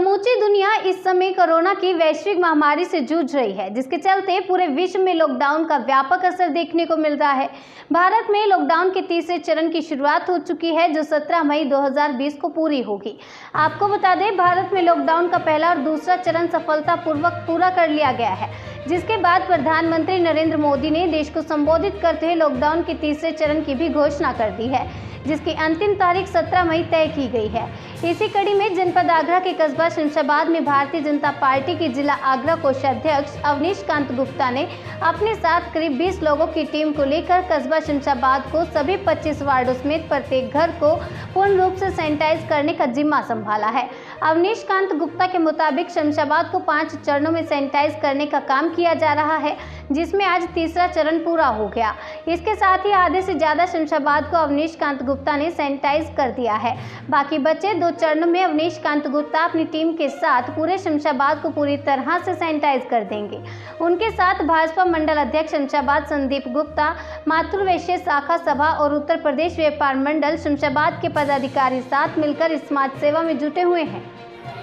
समूची दुनिया इस समय कोरोना की वैश्विक महामारी से जूझ रही है, जिसके चलते पूरे विश्व में लॉकडाउन का व्यापक असर देखने को मिल रहा है। भारत में लॉकडाउन के तीसरे चरण की शुरुआत हो चुकी है, जो 17 मई 2020 को पूरी होगी। आपको बता दें, भारत में लॉकडाउन का पहला और दूसरा चरण सफलतापूर्वक पूरा कर लिया गया है, जिसके बाद प्रधानमंत्री नरेंद्र मोदी ने देश को संबोधित करते हुए लॉकडाउन के तीसरे चरण की भी घोषणा कर दी है, जिसकी अंतिम तारीख 17 मई तय की गई है। इसी कड़ी में जनपद आगरा के कस्बा शमशाबाद में भारतीय जनता पार्टी के जिला आगरा कोषाध्यक्ष अवनीश कांत गुप्ता ने अपने साथ करीब 20 लोगों की टीम को लेकर कस्बा शमशाबाद को सभी 25 वार्डों समेत प्रत्येक घर को पूर्ण रूप से सैनिटाइज करने का जिम्मा संभाला है। अवनीश कांत गुप्ता के मुताबिक शमशाबाद को 5 चरणों में सैनिटाइज करने का काम किया जा रहा है, जिसमें आज तीसरा चरण पूरा हो गया। इसके साथ ही आधे से ज्यादा शमशाबाद को अवनीश कांत गुप्ता ने सैनिटाइज कर दिया है। बाकी बचे 2 चरणों में अवनीश कांत गुप्ता अपनी टीम के साथ पूरे शमशाबाद को पूरी तरह से सैनिटाइज कर देंगे। उनके साथ भाजपा मंडल अध्यक्ष शमशाबाद संदीप गुप्ता, मातृ वैश्य शाखा सभा और उत्तर प्रदेश व्यापार मंडल शमशाबाद के पदाधिकारी साथ मिलकर इस समाज सेवा में जुटे हुए हैं।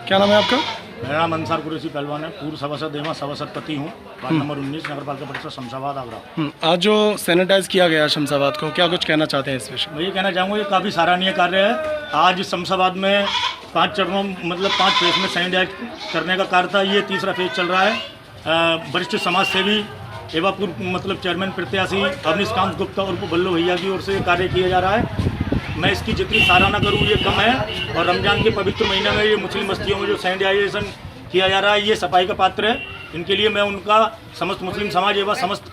क्या नाम है आपका? मेरा नाम अंसार कुरैशी पहलवान है। पूर्व सभासद एवं सभासद पति हूँ, वार्ड नंबर 19 नगर पालिका परिषद शमशाबाद आगरा। आज जो सैनिटाइज किया गया शमशाबाद को, क्या कुछ कहना चाहते हैं इस विषय में? मैं ये कहना चाहूँगा, ये काफ़ी सराहनीय कार्य है। आज शमशाबाद में 5 चरणों मतलब 5 फेज में सैनिटाइज करने का कार्य था, ये तीसरा फेज चल रहा है। वरिष्ठ समाज सेवी एवं पूर्व मतलब चेयरमैन प्रत्याशी अवनीश कांत गुप्ता और बल्लू भैया की ओर से कार्य किया जा रहा है। मैं इसकी जितनी सराहना करूँ ये कम है। और रमज़ान के पवित्र महीने में ये मुस्लिम बस्तियों में जो सैनिटाइजेशन किया जा रहा है, ये सफाई का पात्र है। इनके लिए मैं उनका समस्त मुस्लिम समाज एवं समस्त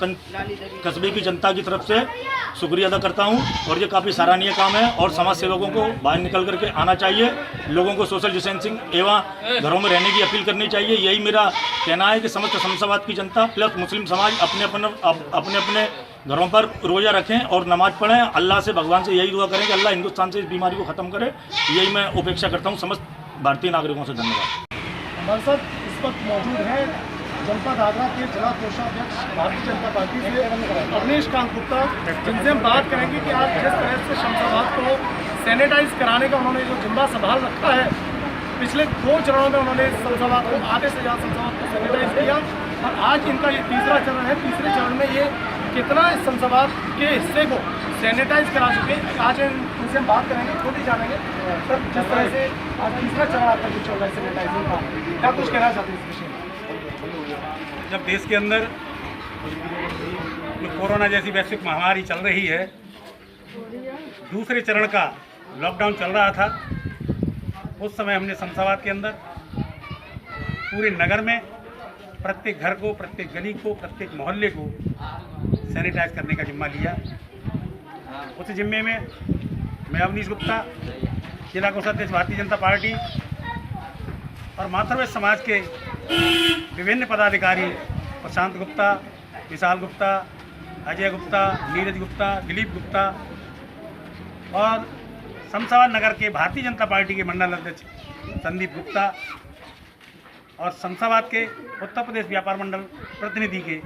कस्बे की जनता की तरफ से शुक्रिया अदा करता हूं। और ये काफ़ी सराहनीय काम है और समाज सेवकों को बाहर निकल करके आना चाहिए। लोगों को सोशल डिस्टेंसिंग एवं घरों में रहने की अपील करनी चाहिए। यही मेरा कहना है कि समस्त शमशाबाद की जनता प्लस मुस्लिम समाज अपने अपने घरों पर रोज़ा रखें और नमाज पढ़ें। अल्लाह से, भगवान से यही दुआ करें कि अल्लाह हिंदुस्तान से इस बीमारी को ख़त्म करे। यही मैं अपेक्षा करता हूँ समस्त भारतीय नागरिकों से। धन्यवाद। हमारे साथ इस वक्त मौजूद है जनपद आगरा के जिला कोषाध्यक्ष भारतीय जनता पार्टी से अवनीश कांत गुप्ता, जिनसे हम बात करेंगे कि आज जिस तरह से शमशाबाद को सैनिटाइज कराने का उन्होंने जो जिम्मा संभाल रखा है, पिछले 2 चरणों में उन्होंने शमशाबाद को आधे से ज़्यादा शमशाबाद को सैनिटाइज किया और आज इनका ये तीसरा चरण है। तीसरे चरण में ये कितना इस शमशाबाद के हिस्से को सैनिटाइज करा चुके हैं, आज इनसे हम बात करेंगे, खुद ही जानेंगे सर जिस तरह से आज तीसरा चरण आपका जो चल रहा है सैनिटाइजिंग का, क्या कुछ कहना चाहते हैं इस विषय में? जब देश के अंदर कोरोना जैसी वैश्विक महामारी चल रही है, दूसरे चरण का लॉकडाउन चल रहा था, उस समय हमने शमशाबाद के अंदर पूरे नगर में प्रत्येक घर को, प्रत्येक गली को, प्रत्येक मोहल्ले को सैनिटाइज करने का जिम्मा लिया। उस जिम्मे में मैं अवनीश गुप्ता, जिला कोषाध्यक्ष भारतीय जनता पार्टी और मातृवैश्य समाज के विभिन्न पदाधिकारी प्रशांत गुप्ता, विशाल गुप्ता, अजय गुप्ता, नीरज गुप्ता, दिलीप गुप्ता और शमशाबाद नगर के भारतीय जनता पार्टी के मंडल अध्यक्ष संदीप गुप्ता और शमशाबाद के उत्तर प्रदेश व्यापार मंडल प्रतिनिधि के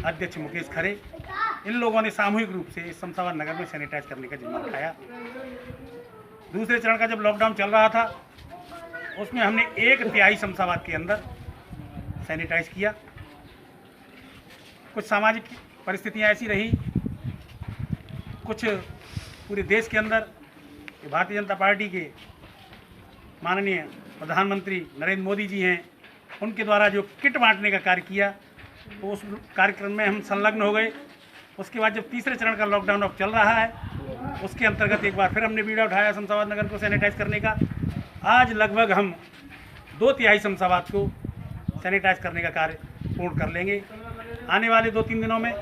अध्यक्ष मुकेश खरे, इन लोगों ने सामूहिक रूप से इस शमशाबाद नगर में सैनिटाइज करने का जिम्मा उठाया। दूसरे चरण का जब लॉकडाउन चल रहा था, उसमें हमने 1/3 शमशाबाद के अंदर सैनिटाइज किया। कुछ सामाजिक परिस्थितियां ऐसी रही, कुछ पूरे देश के अंदर भारतीय जनता पार्टी के माननीय प्रधानमंत्री नरेंद्र मोदी जी हैं, उनके द्वारा जो किट बांटने का कार्य किया, तो उस कार्यक्रम में हम संलग्न हो गए। उसके बाद जब तीसरे चरण का लॉकडाउन अब चल रहा है, उसके अंतर्गत एक बार फिर हमने बीड़ा उठाया शमशाबाद नगर को सैनिटाइज करने का। आज लगभग हम 2/3 शमशाबाद को सैनिटाइज करने का कार्य पूर्ण कर लेंगे। आने वाले 2-3 दिनों में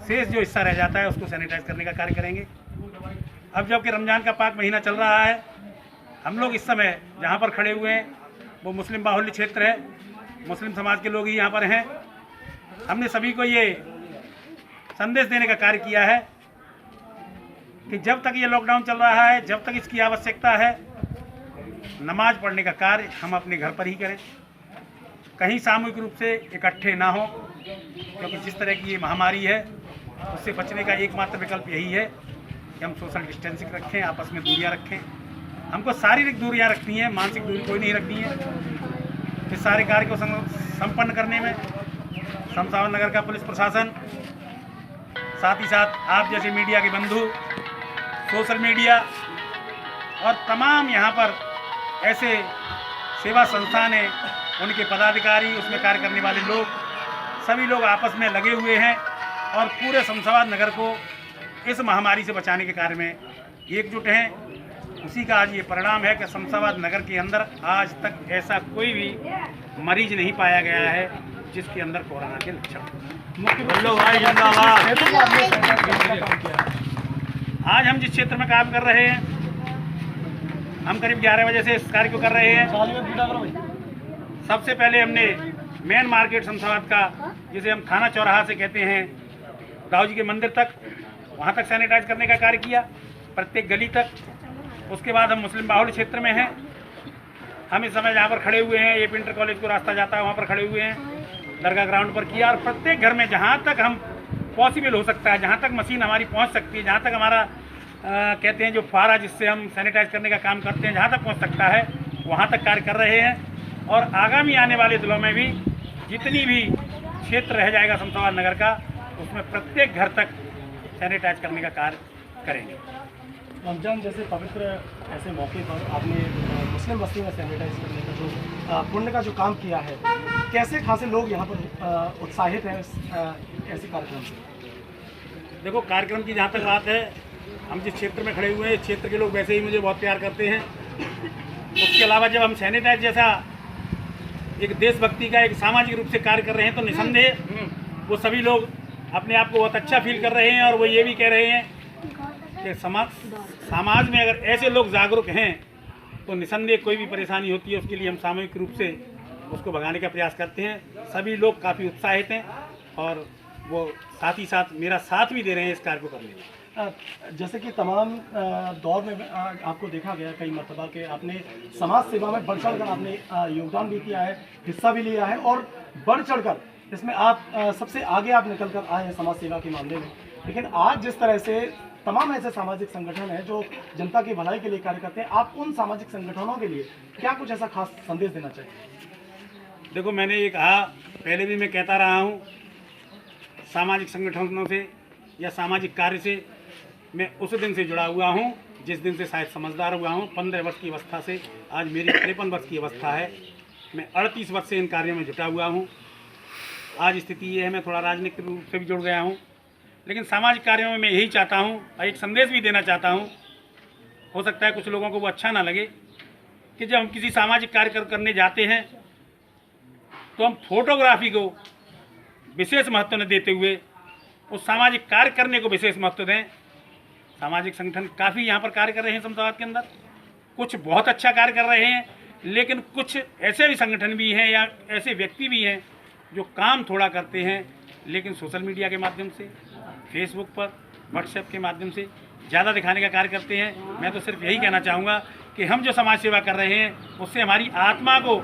शेष जो हिस्सा रह जाता है उसको सैनिटाइज करने का कार्य करेंगे। अब जबकि रमज़ान का पाक महीना चल रहा है, हम लोग इस समय जहाँ पर खड़े हुए हैं वो मुस्लिम बाहुल्य क्षेत्र है, मुस्लिम समाज के लोग ही यहाँ पर हैं। हमने सभी को ये संदेश देने का कार्य किया है कि जब तक ये लॉकडाउन चल रहा है, जब तक इसकी आवश्यकता है, नमाज पढ़ने का कार्य हम अपने घर पर ही करें, कहीं सामूहिक रूप से इकट्ठे ना हो, क्योंकि जिस तरह की ये महामारी है उससे बचने का एकमात्र विकल्प यही है कि हम सोशल डिस्टेंसिंग रखें, आपस में दूरियां रखें। हमको शारीरिक दूरियां रखनी है, मानसिक दूरी कोई नहीं रखनी है। इस सारे कार्य को संपन्न करने में शमशाबाद नगर का पुलिस प्रशासन, साथ ही साथ आप जैसे मीडिया के बंधु, सोशल मीडिया और तमाम यहाँ पर ऐसे सेवा संस्थान हैं, उनके पदाधिकारी, उसमें कार्य करने वाले लोग, सभी लोग आपस में लगे हुए हैं और पूरे शमशाबाद नगर को इस महामारी से बचाने के कार्य में एकजुट हैं। उसी का आज ये परिणाम है कि शमशाबाद नगर के अंदर आज तक ऐसा कोई भी मरीज नहीं पाया गया है जिसके अंदर कोरोना के लक्षण। आज हम जिस क्षेत्र में काम कर रहे हैं, हम करीब 11 बजे से इस कार्य को कर रहे हैं। सबसे पहले हमने मेन मार्केट शमशाबाद का, जिसे हम थाना चौराहा से कहते हैं, दाऊ जी के मंदिर तक, वहाँ तक सैनिटाइज करने का कार्य किया, प्रत्येक गली तक। उसके बाद हम मुस्लिम बाहुल्य क्षेत्र में हैं, हम इस समय जहाँ पर खड़े हुए हैं, ये इंटर कॉलेज को रास्ता जाता है, वहाँ पर खड़े हुए हैं, दरगाह ग्राउंड पर किया। और प्रत्येक घर में जहाँ तक हम पॉसिबल हो सकता है, जहाँ तक मशीन हमारी पहुँच सकती है, जहाँ तक हमारा कहते हैं जो फुहारा जिससे हम सैनिटाइज करने का काम करते हैं, जहाँ तक पहुँच सकता है वहाँ तक कार्य कर रहे हैं। और आगामी आने वाले दिनों में भी जितनी भी क्षेत्र रह जाएगा शमशाबाद नगर का, उसमें प्रत्येक घर तक सैनिटाइज करने का कार्य करेंगे। रमजान जैसे पवित्र ऐसे मौके पर आपने मुस्लिम बस्ती में सैनिटाइज करने का जो पुण्य का जो काम किया है, कैसे खासे लोग यहाँ पर उत्साहित हैं ऐसे कार्यक्रम से? देखो, कार्यक्रम की जहाँ तक बात है, हम जिस क्षेत्र में खड़े हुए हैं, इस क्षेत्र के लोग वैसे ही मुझे बहुत प्यार करते हैं। उसके अलावा जब हम सैनिटाइज जैसा एक देशभक्ति का, एक सामाजिक रूप से कार्य कर रहे हैं, तो निसंदेह वो सभी लोग अपने आप को बहुत अच्छा फील कर रहे हैं। और वो ये भी कह रहे हैं कि समाज में अगर ऐसे लोग जागरूक हैं तो निसंदेह कोई भी परेशानी होती है, उसके लिए हम सामूहिक रूप से उसको भगाने का प्रयास करते हैं। सभी लोग काफ़ी उत्साहित हैं और वो साथ ही साथ मेरा साथ भी दे रहे हैं इस कार्य को करने में। जैसे कि तमाम दौर में आपको देखा गया कई मरतबा के आपने समाज सेवा में बढ़ चढ़कर आपने योगदान भी किया है, हिस्सा भी लिया है और बढ़ चढ़कर इसमें आप सबसे आगे आप निकल कर आए हैं समाज सेवा के मामले में। लेकिन आज जिस तरह से तमाम ऐसे सामाजिक संगठन हैं जो जनता की भलाई के लिए कार्य करते हैं, आप उन सामाजिक संगठनों के लिए क्या कुछ ऐसा खास संदेश देना चाहिए? देखो, मैंने ये कहा, पहले भी मैं कहता रहा हूँ, सामाजिक संगठनों से या सामाजिक कार्य से मैं उस दिन से जुड़ा हुआ हूँ जिस दिन से शायद समझदार हुआ हूँ। 15 वर्ष की अवस्था से आज मेरी 53 वर्ष की अवस्था है। मैं 38 वर्ष से इन कार्यों में जुटा हुआ हूँ। आज स्थिति ये है, मैं थोड़ा राजनीतिक रूप से भी जुड़ गया हूँ, लेकिन सामाजिक कार्यों में मैं यही चाहता हूँ और एक संदेश भी देना चाहता हूँ। हो सकता है कुछ लोगों को वो अच्छा ना लगे कि जब हम किसी सामाजिक कार्य करने जाते हैं तो हम फोटोग्राफी को विशेष महत्व न देते हुए उस सामाजिक कार्य करने को विशेष महत्व दें। सामाजिक संगठन काफ़ी यहाँ पर कार्य कर रहे हैं शमशाबाद के अंदर, कुछ बहुत अच्छा कार्य कर रहे हैं, लेकिन कुछ ऐसे भी संगठन भी हैं या ऐसे व्यक्ति भी हैं जो काम थोड़ा करते हैं लेकिन सोशल मीडिया के माध्यम से, फेसबुक पर, व्हाट्सएप के माध्यम से ज़्यादा दिखाने का कार्य करते हैं। मैं तो सिर्फ यही कहना चाहूँगा कि हम जो समाज सेवा कर रहे हैं उससे हमारी आत्मा को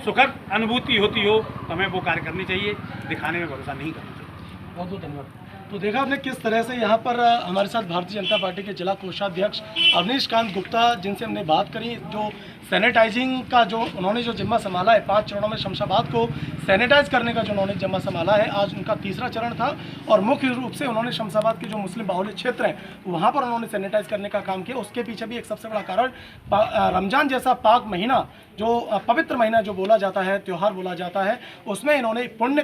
सुखद अनुभूति होती हो तो हमें वो कार्य करनी चाहिए, दिखाने में भरोसा नहीं करना चाहिए। बहुत बहुत धन्यवाद। तो देखा आपने किस तरह से यहाँ पर हमारे साथ भारतीय जनता पार्टी के जिला कोषाध्यक्ष अवनीश कांत गुप्ता, जिनसे हमने बात करी, जो सैनिटाइजिंग का जो उन्होंने जो जिम्मा संभाला है, 5 चरणों में शमशाबाद को सैनिटाइज करने का जो उन्होंने जिम्मा संभाला है, आज उनका तीसरा चरण था। और मुख्य रूप से उन्होंने शमशाबाद के जो मुस्लिम बाहुल्य क्षेत्र हैं वहाँ पर उन्होंने सैनिटाइज करने का काम किया। उसके पीछे भी एक सबसे बड़ा कारण रमज़ान जैसा पाक महीना, जो पवित्र महीना जो बोला जाता है, त्यौहार बोला जाता है, उसमें इन्होंने पुण्य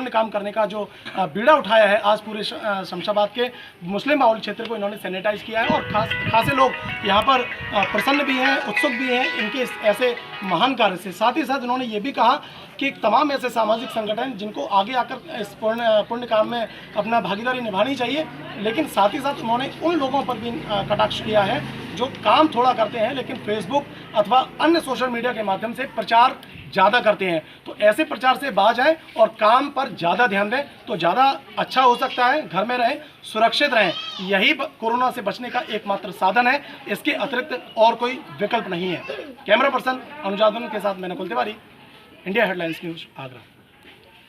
काम करने का जो बीड़ा उठाया है। आज पूरे शमशाबाद के मुस्लिम बाहुल्य क्षेत्र को इन्होंने सैनिटाइज किया है और खासे लोग यहाँ पर प्रसन्न भी हैं, उत्सुक भी हैं इनके ऐसे महान कार्य से। साथ ही साथ उन्होंने ये भी कहा कि तमाम ऐसे सामाजिक संगठन जिनको आगे आकर इस पुण्य काम में अपना भागीदारी निभानी चाहिए, लेकिन साथ ही साथ उन्होंने उन लोगों पर भी कटाक्ष किया है जो काम थोड़ा करते हैं लेकिन फेसबुक अथवा अन्य सोशल मीडिया के माध्यम से प्रचार ज़्यादा करते हैं। तो ऐसे प्रचार से बाज आए और काम पर ज़्यादा ध्यान दें तो ज़्यादा अच्छा हो सकता है। घर में रहें, सुरक्षित रहें, यही कोरोना से बचने का एकमात्र साधन है, इसके अतिरिक्त और कोई विकल्प नहीं है। कैमरा पर्सन अनुजादन के साथ मैं Nakul Tiwari, India headlines news, Agra.